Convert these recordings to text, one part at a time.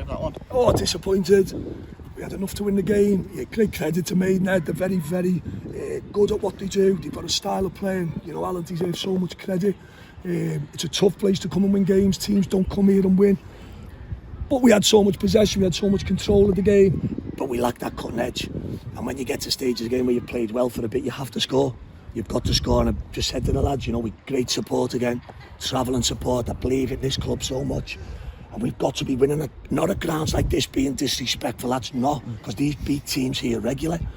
of that one? Oh, disappointed. We had enough to win the game. Yeah, great credit to Maidenhead. They're very, very good at what they do. They've got a style of playing. You know, Alan deserves so much credit. It's a tough place to come and win games. Teams don't come here and win. But we had so much possession, we had so much control of the game, but we lacked that cutting edge. And when you get to stages of the game where you've played well for a bit, you have to score. You've got to score, and I've just said to the lads, you know, with great support again, travelling support. I believe in this club so much. And we've got to be winning, not at grounds like this being disrespectful, that's not, because these beat teams here regularly.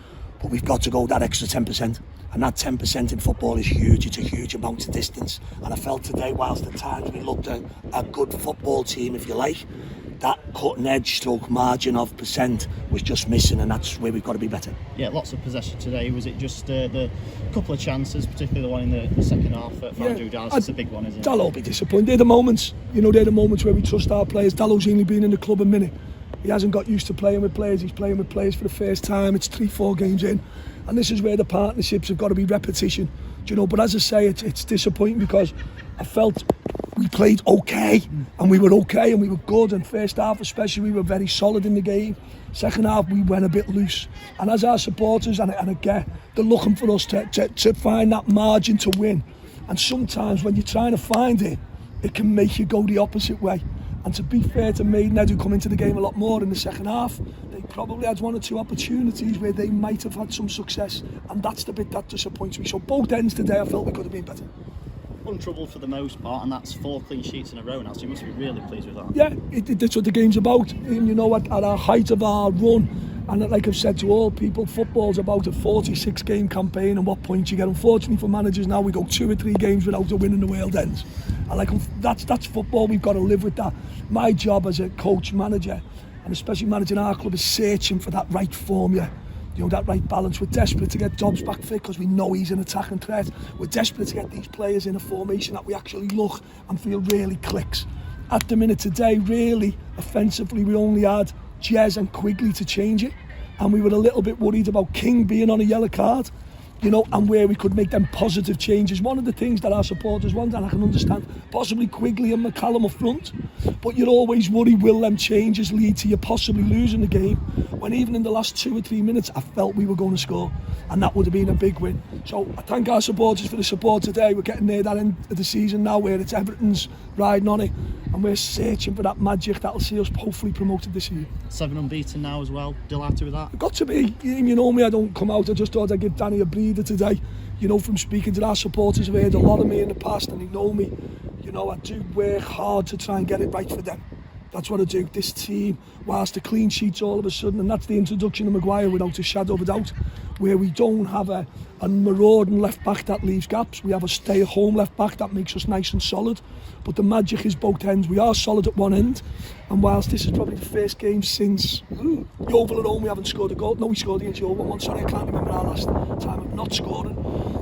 But we've got to go that extra 10%. And that 10% in football is huge. It's a huge amount of distance. And I felt today, whilst at times we looked at a good football team, if you like, that cutting edge stroke margin of percent was just missing, and that's where we've got to be better. Yeah, lots of possession today. Was it just the couple of chances, particularly the one in the second half for Andrew Dallas? It's a big one, isn't it? Dallo will be disappointed. They're the moments, you know, they're the moments where we trust our players. Dallo's only been in the club a minute. He hasn't got used to playing with players. He's playing with players for the first time. It's 3-4 games in, and this is where the partnerships have got to be repetition. Do you know? But as I say, it's disappointing because I felt we played okay, and we were okay, and we were good. And first half especially, we were very solid in the game. Second half, we went a bit loose. And as our supporters, and again, they're looking for us to find that margin to win. And sometimes when you're trying to find it, it can make you go the opposite way. And to be fair to Maidenhead, who come into the game a lot more in the second half, they probably had 1 or 2 opportunities where they might have had some success, and that's the bit that disappoints me. So both ends today, I felt we could have been better. Untroubled for the most part, and that's 4 clean sheets in a row now, so you must be really pleased with that. Yeah, that's what the game's about. And you know, at our height of our run, and like I've said to all people, football's about a 46 game campaign and what points you get. Unfortunately for managers now, we go 2 or 3 games without a win and the world ends. And like that's football, we've got to live with that. My job as a coach, manager, and especially managing our club, is searching for that right formula. You know, that right balance. We're desperate to get Dobbs back fit because we know he's an attacking threat. We're desperate to get these players in a formation that we actually look and feel really clicks. At the minute today, really, offensively, we only had Jez and Quigley to change it. And we were a little bit worried about King being on a yellow card, you know, and where we could make them positive changes. One of the things that our supporters want, and I can understand, possibly Quigley and McCallum up front, but you're always worried, will them changes lead to you possibly losing the game? When even in the last 2 or 3 minutes, I felt we were going to score, and that would have been a big win. So I thank our supporters for the support today. We're getting near that end of the season now where it's everything's riding on it, and we're searching for that magic that'll see us hopefully promoted this year. 7 unbeaten now as well. Delighted with that? Got to be. You know me, I don't come out. I just thought I'd give Danny a breather today. You know, from speaking to our supporters who've heard a lot of me in the past and they know me. You know, I do work hard to try and get it right for them. That's what I do. This team, whilst the clean sheets all of a sudden, and that's the introduction of Maguire without a shadow of a doubt, where we don't have a marauding left back that leaves gaps. We have a stay-at-home left back that makes us nice and solid. But the magic is both ends. We are solid at one end, and whilst this is probably the first game since Yeovil at home, we haven't scored a goal. No, we scored against Yeovil once. Sorry, I can't remember our last time of not scoring.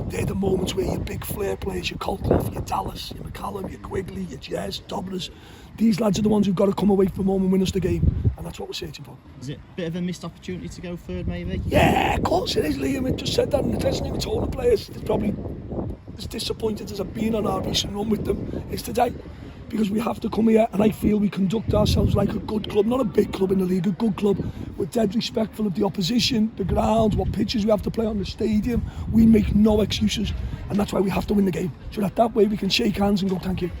They're the moments where your big flair players, your Colclough, your Dallas, your McCallum, your Quigley, your Jez, Dobbers, these lads are the ones who've got to come away from home and win us the game, and that's what we're searching for. Is it a bit of a missed opportunity to go third, maybe? Yeah, of course it is, Liam. I just said that in the dressing room. Told the players, they're probably as disappointed as I've been on our recent run with them is today, because we have to come here, and I feel we conduct ourselves like a good club, not a big club in the league, a good club. We're dead respectful of the opposition, the ground, what pitches we have to play on, the stadium. We make no excuses, and that's why we have to win the game, so that way we can shake hands and go thank you.